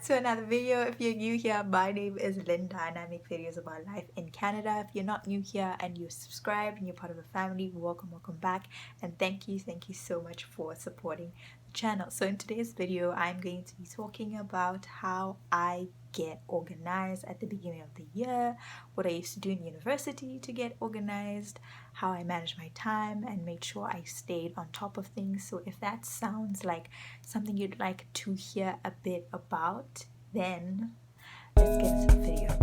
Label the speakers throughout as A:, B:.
A: to another video. If you're new here, my name is Linda and I make videos about life in Canada. If you're not new here and you're subscribed and you're part of the family, welcome back, and thank you so much for supporting the channel. So in today's video, I'm going to be talking about how I get organized at the beginning of the year, what I used to do in university to get organized, how I manage my time and made sure I stayed on top of things. So if that sounds like something you'd like to hear a bit about, then let's get into the video.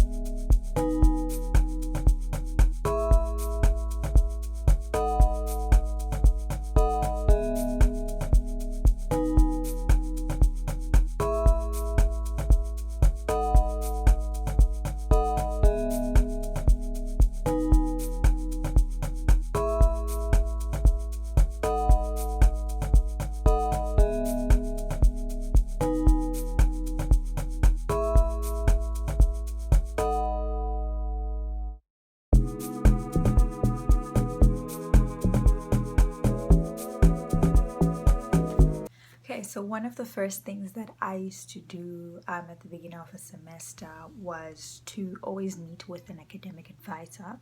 A: So one of the first things that I used to do at the beginning of a semester was to always meet with an academic advisor,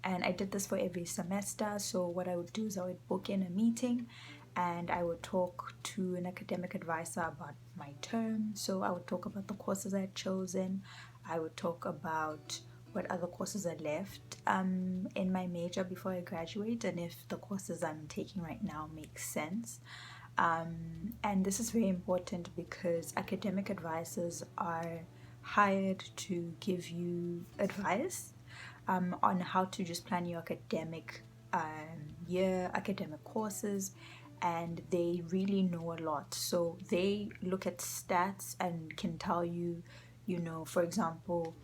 A: and I did this for every semester. So what I would do is I would book in a meeting and I would talk to an academic advisor about my term. So I would talk about the courses I had chosen, I would talk about what other courses are left in my major before I graduate, and if the courses I'm taking right now make sense. And this is very important because academic advisors are hired to give you advice on how to just plan your academic year, academic courses, and they really know a lot. So they look at stats and can tell you, for example,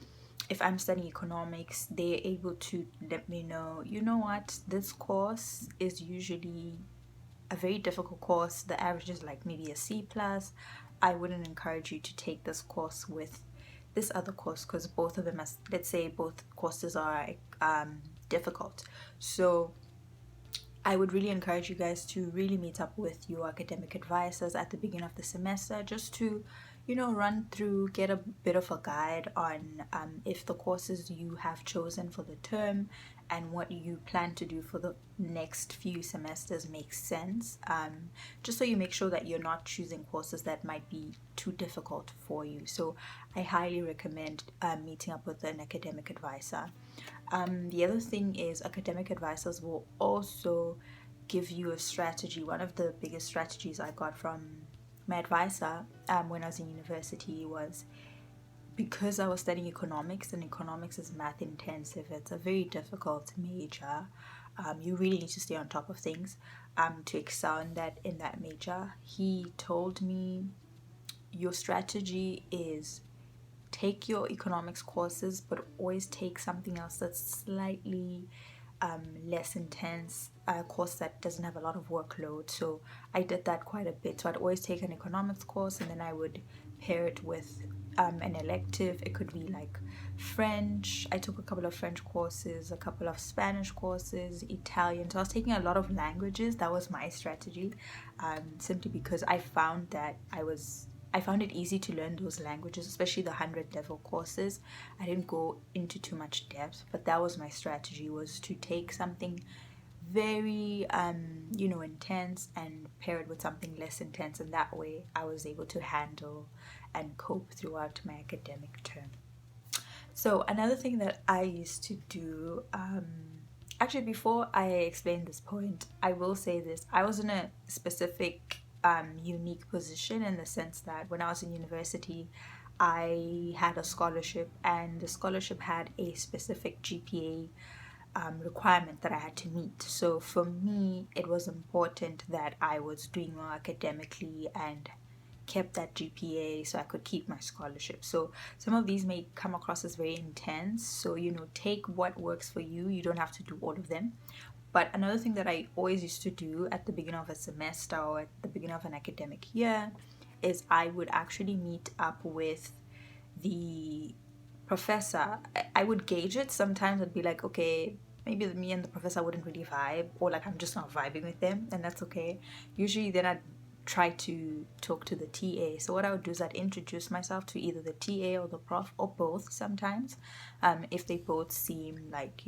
A: if I'm studying economics, they're able to let me know, what, this course is usually a very difficult course. The average is like maybe a C+. I wouldn't encourage you to take this course with this other course because both of them, let's say both courses are difficult. So I would really encourage you guys to really meet up with your academic advisors at the beginning of the semester, just to run through, get a bit of a guide on if the courses you have chosen for the term and what you plan to do for the next few semesters makes sense, just so you make sure that you're not choosing courses that might be too difficult for you. So I highly recommend meeting up with an academic advisor. The other thing is academic advisors will also give you a strategy. One of the biggest strategies I got from my advisor when I was in university was, because I was studying economics, and economics is math intensive, it's a very difficult major. You really need to stay on top of things to excel in that major. He told me, your strategy is take your economics courses, but always take something else that's slightly less intense, a course that doesn't have a lot of workload. So I did that quite a bit. So I'd always take an economics course and then I would pair it with an elective. It could be like French. I took a couple of French courses, a couple of Spanish courses, Italian. So I was taking a lot of languages. That was my strategy, simply because I found that I found it easy to learn those languages, especially the 100 level courses. I didn't go into too much depth, but that was my strategy, was to take something very intense and pair it with something less intense, and that way I was able to handle and cope throughout my academic term. So another thing that I used to do, actually before I explain this point, I will say this: I was in a specific unique position in the sense that when I was in university, I had a scholarship, and the scholarship had a specific GPA requirement that I had to meet. So for me, it was important that I was doing well academically and kept that GPA so I could keep my scholarship. So some of these may come across as very intense, so take what works for you. You don't have to do all of them. But another thing that I always used to do at the beginning of a semester or at the beginning of an academic year is I would actually meet up with the professor. I would gauge it. Sometimes I'd be like, okay, maybe me and the professor wouldn't really vibe, or like I'm just not vibing with them, and that's okay. Usually then I'd try to talk to the TA. So what I would do is I'd introduce myself to either the TA or the prof or both sometimes, if they both seem like,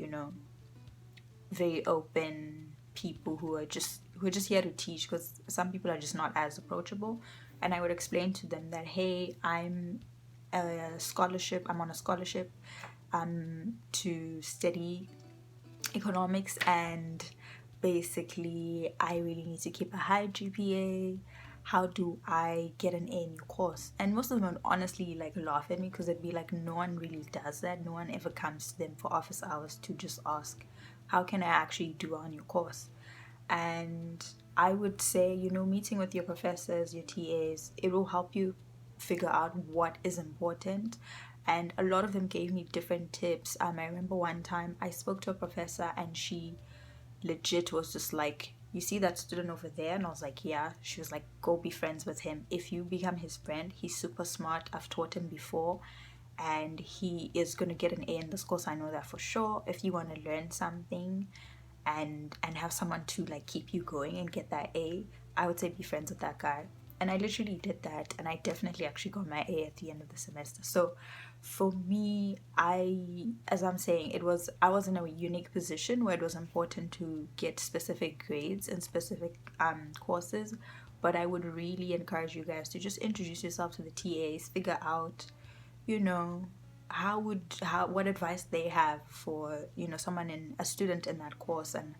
A: very open people who are just here to teach, because some people are just not as approachable. And I would explain to them that, hey, I'm on a scholarship to study economics, and basically I really need to keep a high GPA. How do I get an A in your course? And most of them would honestly like laugh at me, because it'd be like, no one really does that. No one ever comes to them for office hours to just ask, how can I actually do on your course? And I would say, meeting with your professors, your TAs, it will help you figure out what is important. And a lot of them gave me different tips. I remember one time I spoke to a professor, and she legit was just like, you see that student over there? And I was like, yeah. She was like, go be friends with him. If you become his friend, he's super smart. I've taught him before, and he is going to get an A in this course. I know that for sure. If you want to learn something and have someone to like keep you going and get that A, I would say be friends with that guy. And I literally did that, and I definitely actually got my A at the end of the semester. So for me, as I'm saying, I was in a unique position where it was important to get specific grades and specific courses. But I would really encourage you guys to just introduce yourself to the TAs, figure out, what advice they have for a student in that course, and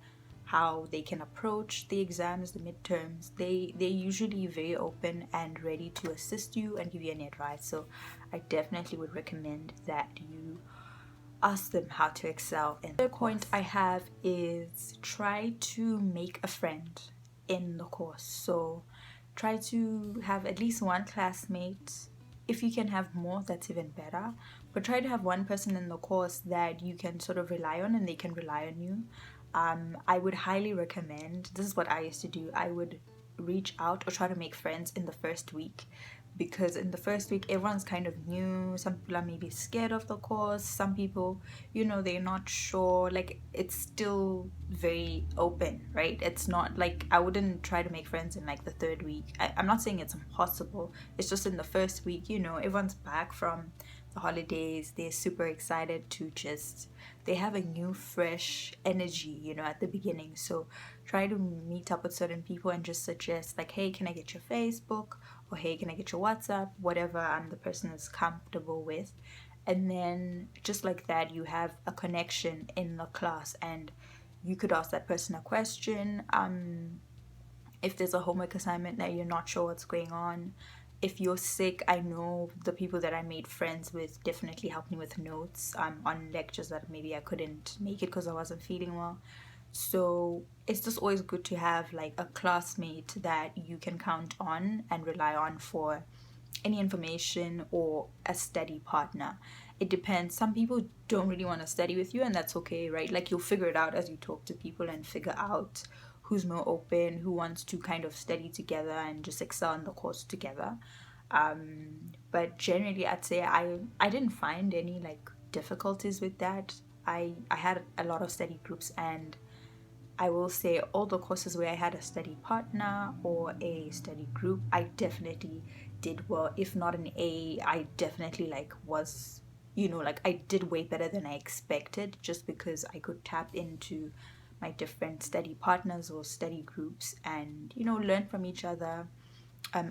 A: how they can approach the exams, the midterms. They're usually very open and ready to assist you and give you any advice. So I definitely would recommend that you ask them how to excel in the point I have is try to make a friend in the course. So try to have at least one classmate. If you can have more, that's even better. But try to have one person in the course that you can sort of rely on, and they can rely on you. I would highly recommend, this is what I used to do, I would reach out or try to make friends in the first week, because in the first week everyone's kind of new. Some people are maybe scared of the course, some people, they're not sure, like it's still very open, right? It's not like, I wouldn't try to make friends in like the third week. I'm not saying it's impossible, it's just in the first week, everyone's back from the holidays, they're super excited to just, they have a new fresh energy, at the beginning. So try to meet up with certain people and just suggest like, hey, can I get your Facebook, or hey, can I get your WhatsApp, whatever the person is comfortable with. And then just like that, you have a connection in the class, and you could ask that person a question. If there's a homework assignment that you're not sure what's going on, if you're sick, I know the people that I made friends with definitely helped me with notes on lectures that maybe I couldn't make it because I wasn't feeling well. So it's just always good to have like a classmate that you can count on and rely on for any information, or a study partner. It depends. Some people don't really want to study with you, and that's okay, right? Like you'll figure it out as you talk to people and figure out who's more open, who wants to kind of study together and just excel in the course together. But generally, I'd say I didn't find any like difficulties with that. I had a lot of study groups, and I will say all the courses where I had a study partner or a study group, I definitely did well. If not an A, I definitely was, I did way better than I expected, just because I could tap into my different study partners or study groups and, learn from each other,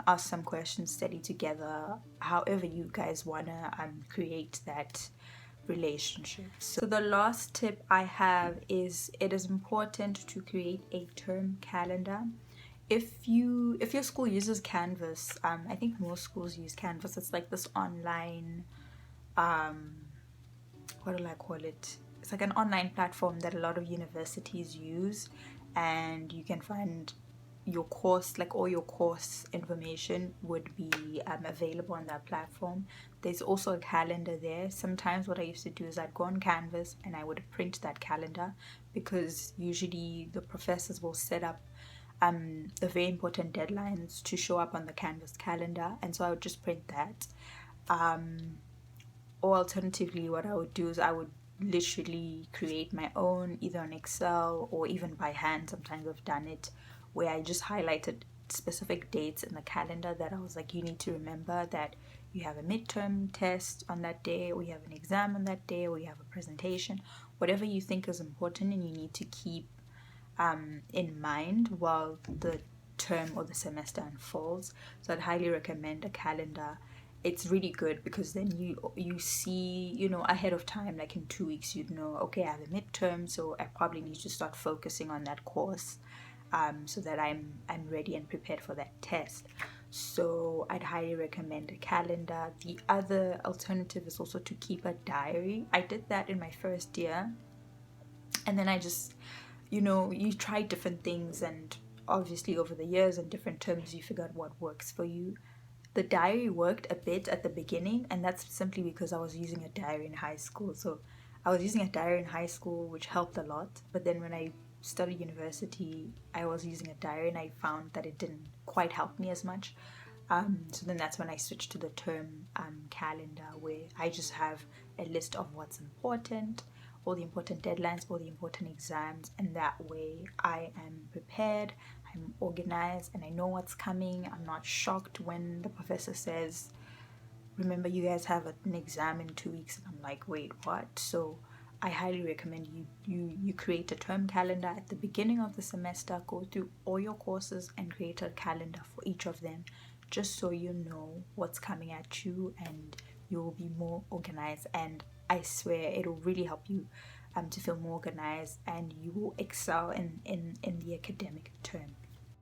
A: ask some questions, study together, however you guys want to create that relationship. So the last tip I have is, it is important to create a term calendar. If your school uses Canvas, I think most schools use Canvas. It's like this online, what do I call it? It's like an online platform that a lot of universities use, and you can find your course, like all your course information would be available on that platform. There's also a calendar there. Sometimes what I used to do is I'd go on Canvas and I would print that calendar, because usually the professors will set up the very important deadlines to show up on the Canvas calendar, and so I would just print that. Or alternatively, what I would do is I would literally create my own, either on Excel or even by hand. Sometimes I've done it where I just highlighted specific dates in the calendar that I was like, you need to remember that you have a midterm test on that day, or you have an exam on that day, or you have a presentation, whatever you think is important and you need to keep in mind while the term or the semester unfolds. So I'd highly recommend a calendar. It's really good because then you see, ahead of time, like in 2 weeks, you'd know, okay, I have a midterm, so I probably need to start focusing on that course, so that I'm ready and prepared for that test. So I'd highly recommend a calendar. The other alternative is also to keep a diary. I did that in my first year, and then I just, you try different things, and obviously over the years and different terms, you figure out what works for you. The diary worked a bit at the beginning, and that's simply because I was using a diary in high school. So I was using a diary in high school, which helped a lot. But then when I studied university, I was using a diary, and I found that it didn't quite help me as much. So then that's when I switched to the term calendar, where I just have a list of what's important, all the important deadlines, all the important exams, and that way I am prepared, I'm organized, and I know what's coming. I'm not shocked when the professor says, remember, you guys have an exam in 2 weeks, and I'm like, wait, what? So I highly recommend you create a term calendar at the beginning of the semester. Go through all your courses and create a calendar for each of them, just so you know what's coming at you, and you will be more organized. And I swear it'll really help you to feel more organized, and you will excel in the academic term.